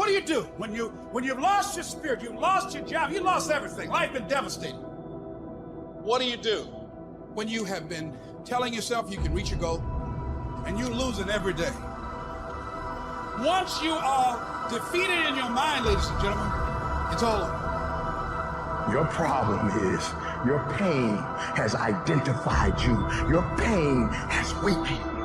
What do when you've lost your spirit, you've lost your job, you lost everything, life been devastating? What do when you have been telling yourself you can reach your goal and you're losing every day? Once you are defeated in your mind, ladies and gentlemen, it's all over. Your problem is your pain has identified you. Your pain has weakened you.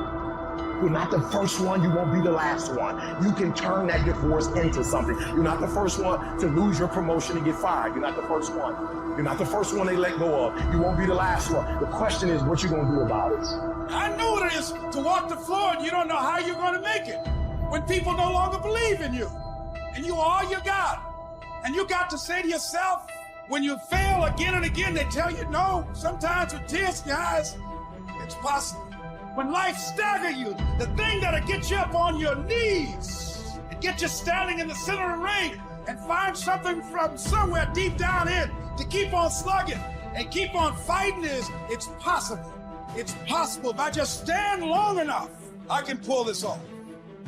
You're not the first one, you won't be the last one. You can turn that divorce into something. You're not the first one to lose your promotion and get fired. You're not the first one. You're not the first one they let go of. You won't be the last one. The question is, what you gonna do about it? I know what it is to walk the floor and you don't know how you're gonna make it. When people no longer believe in you and you are all you got. And you got to say to yourself, when you fail again and again, they tell you no, sometimes with tears in your eyes, it's possible. When life staggers you, the thing that'll get you up on your knees and get you standing in the center of the ring and find something from somewhere deep down in to keep on slugging and keep on fighting is, it's possible. It's possible. If I just stand long enough, I can pull this off.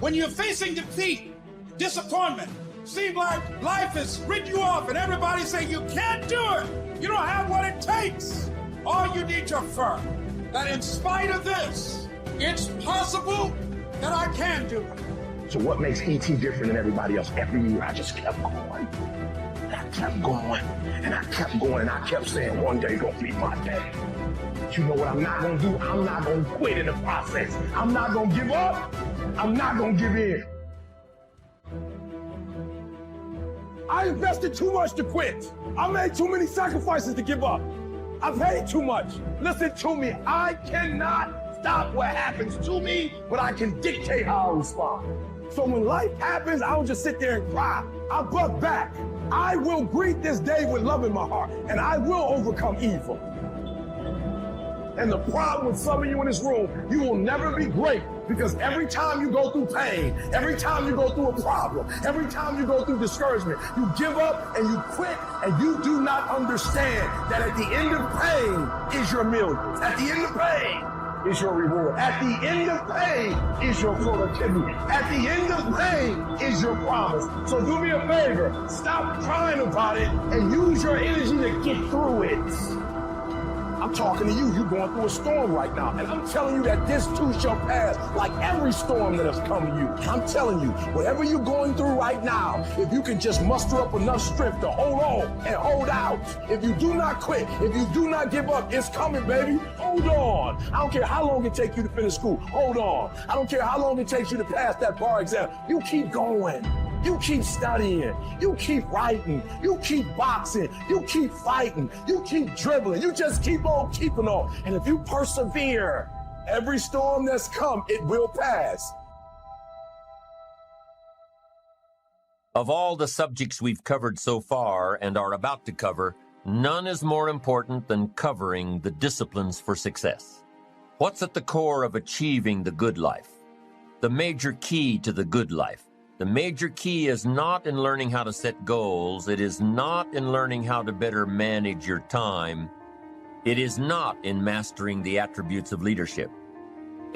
When you're facing defeat, disappointment, seems like life has written you off and everybody say you can't do it. You don't have what it takes. All you need to affirm that in spite of this, it's possible that I can do it. So what makes ET different than everybody else? Every year I just kept going. And I kept going. And I kept going. And I kept saying one day gonna be my day. But you know what I'm not gonna do? I'm not gonna quit in the process. I'm not gonna give up. I'm not gonna give in. I invested too much to quit. I made too many sacrifices to give up. I paid too much. Listen to me. I cannot stop what happens to me, but I can dictate how I respond. So when life happens, I don't just sit there and cry. I buck back. I will greet this day with love in my heart, and I will overcome evil. And the problem with some of you in this room, you will never be great because every time you go through pain, every time you go through a problem, every time you go through discouragement, you give up and you quit and you do not understand that at the end of pain is your millions. At the end of pain is your reward. At the end of pain is your productivity. At the end of pain is your promise. So do me a favor, stop crying about it and use your energy to get through it. I'm talking to you. You're going through a storm right now. And I'm telling you that this too shall pass like every storm that has come to you. I'm telling you, whatever you're going through right now, if you can just muster up enough strength to hold on and hold out, if you do not quit, if you do not give up, it's coming, baby. Hold on. I don't care how long it takes you to finish school. Hold on. I don't care how long it takes you to pass that bar exam. You keep going. You keep studying, you keep writing, you keep boxing, you keep fighting, you keep dribbling, you just keep on keeping on. And if you persevere, every storm that's come, it will pass. Of all the subjects we've covered so far and are about to cover, none is more important than covering the disciplines for success. What's at the core of achieving the good life? The major key to the good life. The major key is not in learning how to set goals. It is not in learning how to better manage your time. It is not in mastering the attributes of leadership.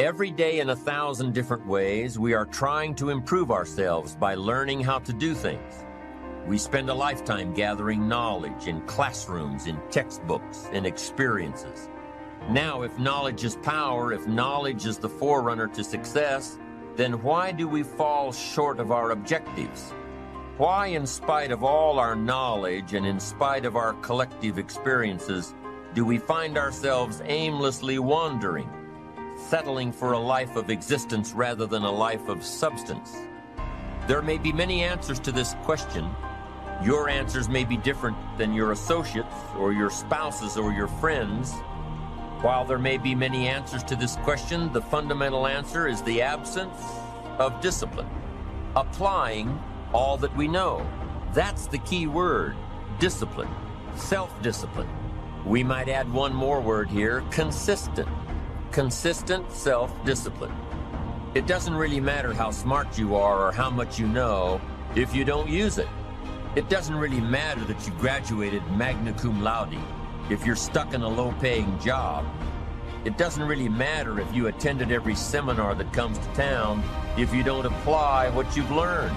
Every day in 1,000 different ways, we are trying to improve ourselves by learning how to do things. We spend a lifetime gathering knowledge in classrooms, in textbooks, in experiences. Now, if knowledge is power, if knowledge is the forerunner to success, then why do we fall short of our objectives? Why, in spite of all our knowledge and in spite of our collective experiences, do we find ourselves aimlessly wandering, settling for a life of existence rather than a life of substance? There may be many answers to this question. Your answers may be different than your associates or your spouses or your friends. While there may be many answers to this question, the fundamental answer is the absence of discipline. Applying all that we know. That's the key word, discipline, self-discipline. We might add one more word here, consistent. Consistent self-discipline. It doesn't really matter how smart you are or how much you know if you don't use it. It doesn't really matter that you graduated magna cum laude if you're stuck in a low-paying job. It doesn't really matter if you attended every seminar that comes to town if you don't apply what you've learned.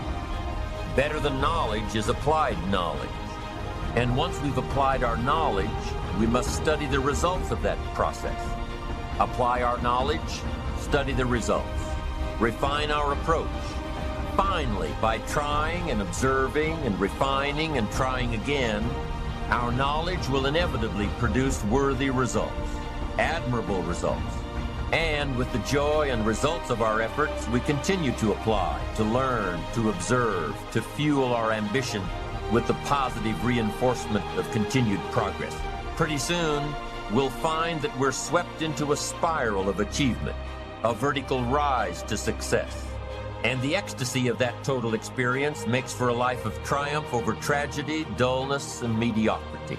Better than knowledge is applied knowledge. And once we've applied our knowledge, we must study the results of that process. Apply our knowledge, study the results. Refine our approach. Finally, by trying and observing and refining and trying again, our knowledge will inevitably produce worthy results, admirable results. And with the joy and results of our efforts, we continue to apply, to learn, to observe, to fuel our ambition with the positive reinforcement of continued progress. Pretty soon, we'll find that we're swept into a spiral of achievement, a vertical rise to success. And the ecstasy of that total experience makes for a life of triumph over tragedy, dullness, and mediocrity.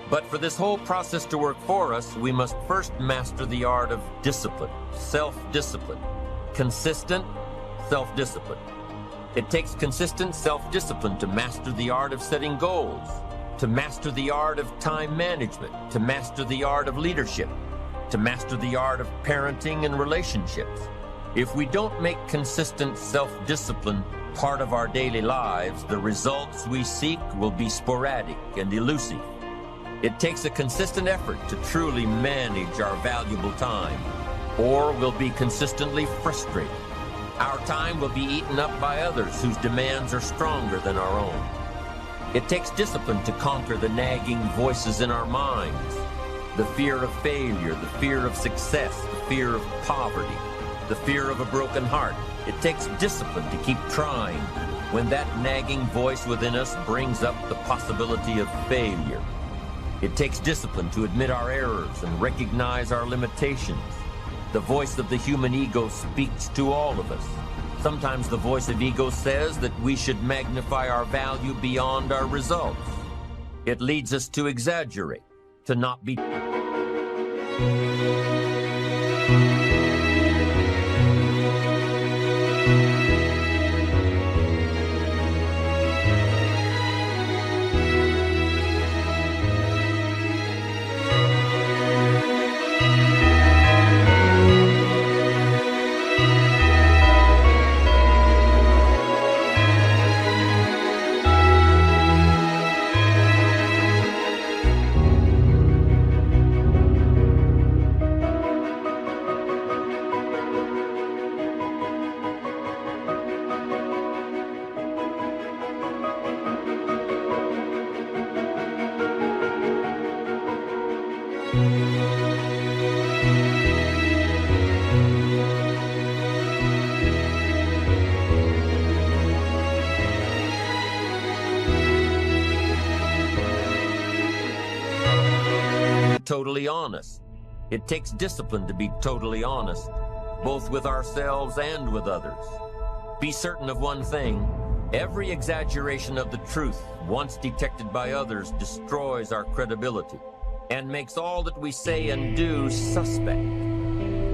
But for this whole process to work for us, we must first master the art of discipline, self-discipline, consistent self-discipline. It takes consistent self-discipline to master the art of setting goals, to master the art of time management, to master the art of leadership, to master the art of parenting and relationships. If we don't make consistent self-discipline part of our daily lives, the results we seek will be sporadic and elusive. It takes a consistent effort to truly manage our valuable time, or we'll be consistently frustrated. Our time will be eaten up by others whose demands are stronger than our own. It takes discipline to conquer the nagging voices in our minds, the fear of failure, the fear of success, the fear of poverty, the fear of a broken heart. It takes discipline to keep trying when that nagging voice within us brings up the possibility of failure. It takes discipline to admit our errors and recognize our limitations. The voice of the human ego speaks to all of us. Sometimes the voice of ego says that we should magnify our value beyond our results. It leads us to exaggerate, to not be... Totally honest. It takes discipline to be totally honest, both with ourselves and with others. Be certain of one thing: every exaggeration of the truth, once detected by others, destroys our credibility and makes all that we say and do suspect.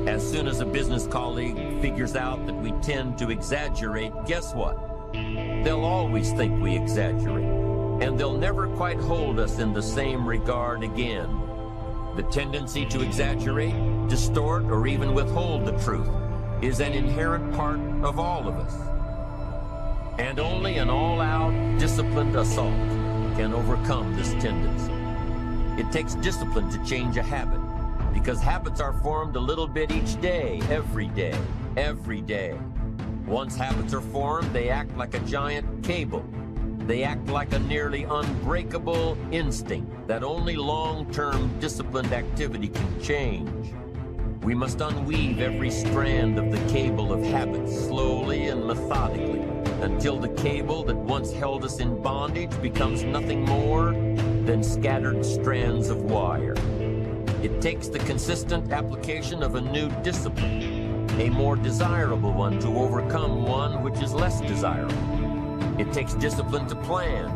As soon as a business colleague figures out that we tend to exaggerate, guess what? They'll always think we exaggerate, and they'll never quite hold us in the same regard again. The tendency to exaggerate, distort, or even withhold the truth is an inherent part of all of us. And only an all-out, disciplined assault can overcome this tendency. It takes discipline to change a habit, because habits are formed a little bit each day, every day, every day. Once habits are formed, they act like a giant cable. They act like a nearly unbreakable instinct that only long-term disciplined activity can change. We must unweave every strand of the cable of habits slowly and methodically until the cable that once held us in bondage becomes nothing more than scattered strands of wire. It takes the consistent application of a new discipline, a more desirable one, to overcome one which is less desirable. It takes discipline to plan.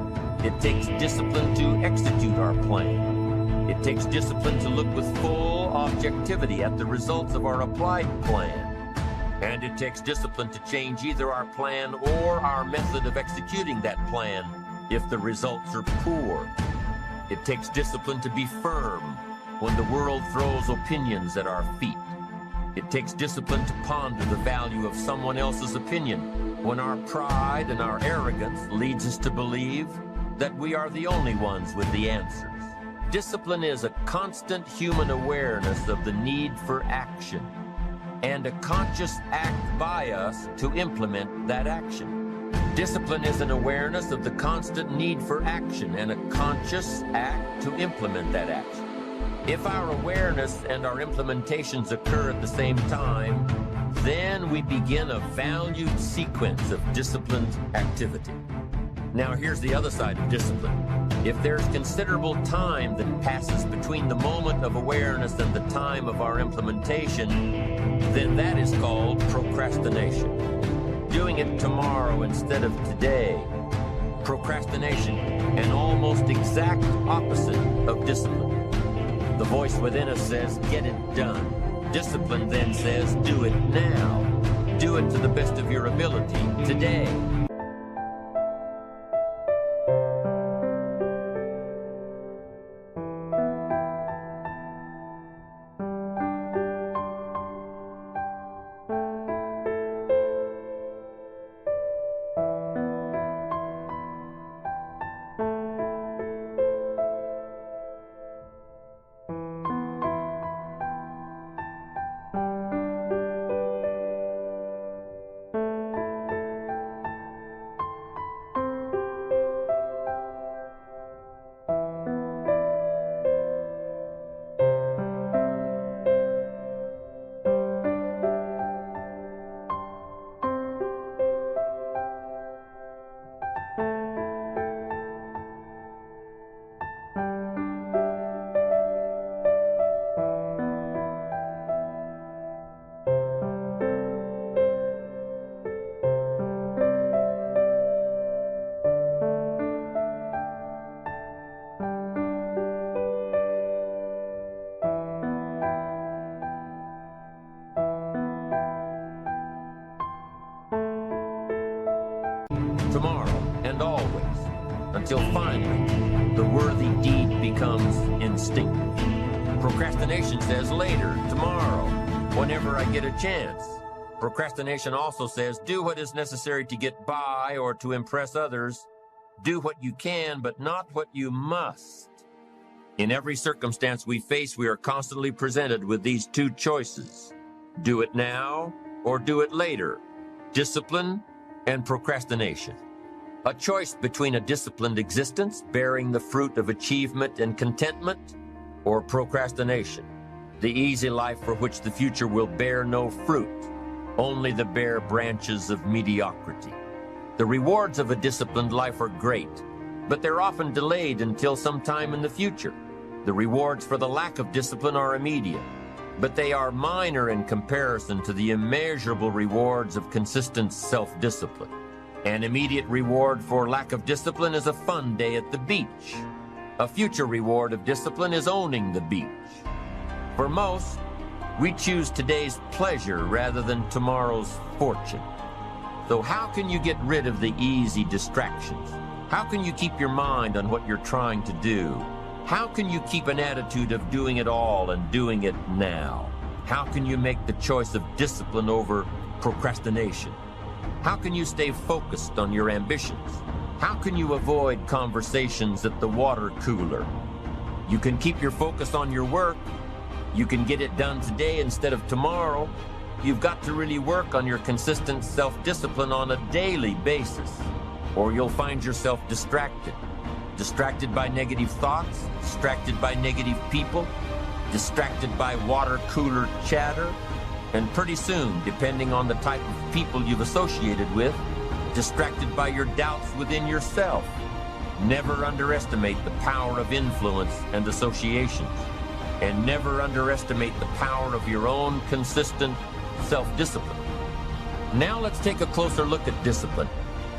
It takes discipline to execute our plan. It takes discipline to look with full objectivity at the results of our applied plan. And it takes discipline to change either our plan or our method of executing that plan if the results are poor. It takes discipline to be firm when the world throws opinions at our feet. It takes discipline to ponder the value of someone else's opinion when our pride and our arrogance leads us to believe that we are the only ones with the answers. Discipline is a constant human awareness of the need for action and a conscious act by us to implement that action. Discipline is an awareness of the constant need for action and a conscious act to implement that action. If our awareness and our implementations occur at the same time, then we begin a valued sequence of disciplined activity. Now here's the other side of discipline. If there's considerable time that passes between the moment of awareness and the time of our implementation, then that is called procrastination. Doing it tomorrow instead of today. Procrastination, an almost exact opposite of discipline. The voice within us says, get it done. Discipline then says, do it now. Do it to the best of your ability today. Tomorrow and always, until finally the worthy deed becomes instinctive. Procrastination says later, tomorrow, whenever I get a chance. Procrastination also says do what is necessary to get by or to impress others. Do what you can, but not what you must. In every circumstance we face, we are constantly presented with these two choices. Do it now or do it later. Discipline and procrastination. A choice between a disciplined existence bearing the fruit of achievement and contentment, or procrastination, the easy life for which the future will bear no fruit, only the bare branches of mediocrity. The rewards of a disciplined life are great, but they're often delayed until some time in the future. The rewards for the lack of discipline are immediate, but they are minor in comparison to the immeasurable rewards of consistent self-discipline. An immediate reward for lack of discipline is a fun day at the beach. A future reward of discipline is owning the beach. For most, we choose today's pleasure rather than tomorrow's fortune. So how can you get rid of the easy distractions? How can you keep your mind on what you're trying to do? How can you keep an attitude of doing it all and doing it now? How can you make the choice of discipline over procrastination? How can you stay focused on your ambitions? How can you avoid conversations at the water cooler? You can keep your focus on your work. You can get it done today instead of tomorrow. You've got to really work on your consistent self-discipline on a daily basis, or you'll find yourself distracted. Distracted by negative thoughts, distracted by negative people, distracted by water cooler chatter, and pretty soon, depending on the type of people you've associated with, distracted by your doubts within yourself. Never underestimate the power of influence and associations, and never underestimate the power of your own consistent self-discipline. Now let's take a closer look at discipline.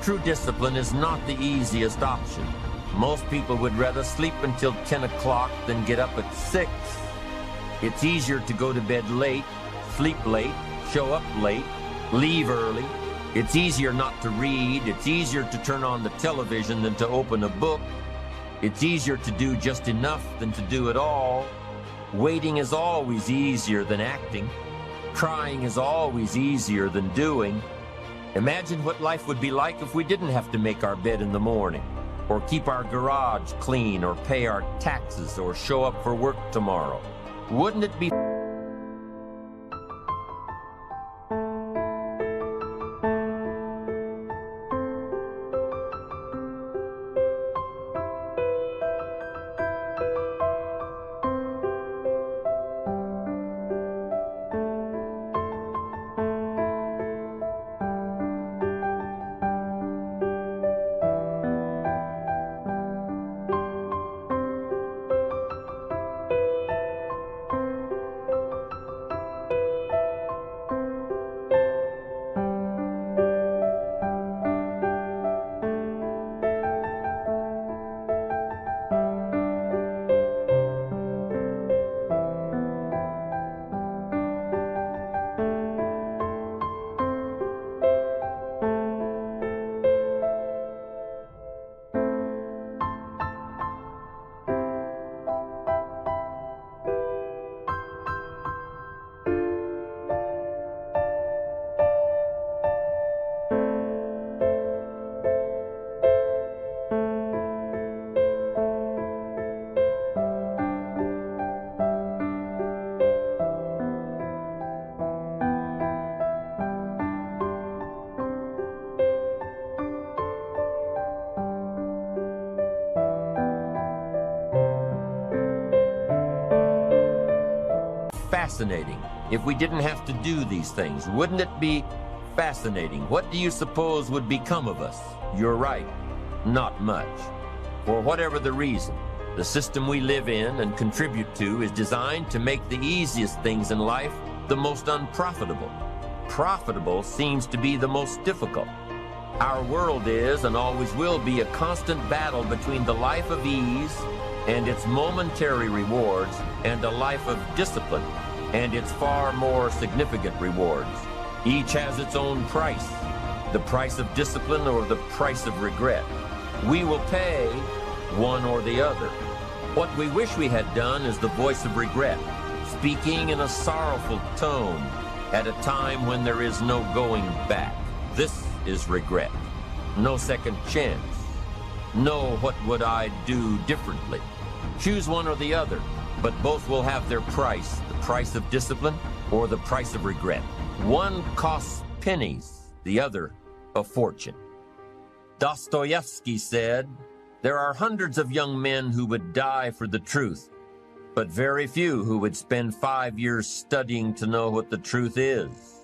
True discipline is not the easiest option. Most people would rather sleep until 10 o'clock than get up at 6. It's easier to go to bed late, sleep late, show up late, leave early. It's easier not to read. It's easier to turn on the television than to open a book. It's easier to do just enough than to do it all. Waiting is always easier than acting. Trying is always easier than doing. Imagine what life would be like if we didn't have to make our bed in the morning, or keep our garage clean, or pay our taxes, or show up for work tomorrow. Wouldn't it be fascinating if we didn't have to do these things? Wouldn't it be fascinating? What do you suppose would become of us? You're right, not much. For whatever the reason, the system we live in and contribute to is designed to make the easiest things in life the most unprofitable. Profitable seems to be the most difficult. Our world is and always will be a constant battle between the life of ease and its momentary rewards and a life of discipline and its far more significant rewards. Each has its own price, the price of discipline or the price of regret. We will pay one or the other. What we wish we had done is the voice of regret, speaking in a sorrowful tone at a time when there is no going back. This is regret. No second chance. No, what would I do differently? Choose one or the other, but both will have their price, the price of discipline or the price of regret. One costs pennies, the other a fortune. Dostoevsky said, "There are hundreds of young men who would die for the truth, but very few who would spend 5 years studying to know what the truth is."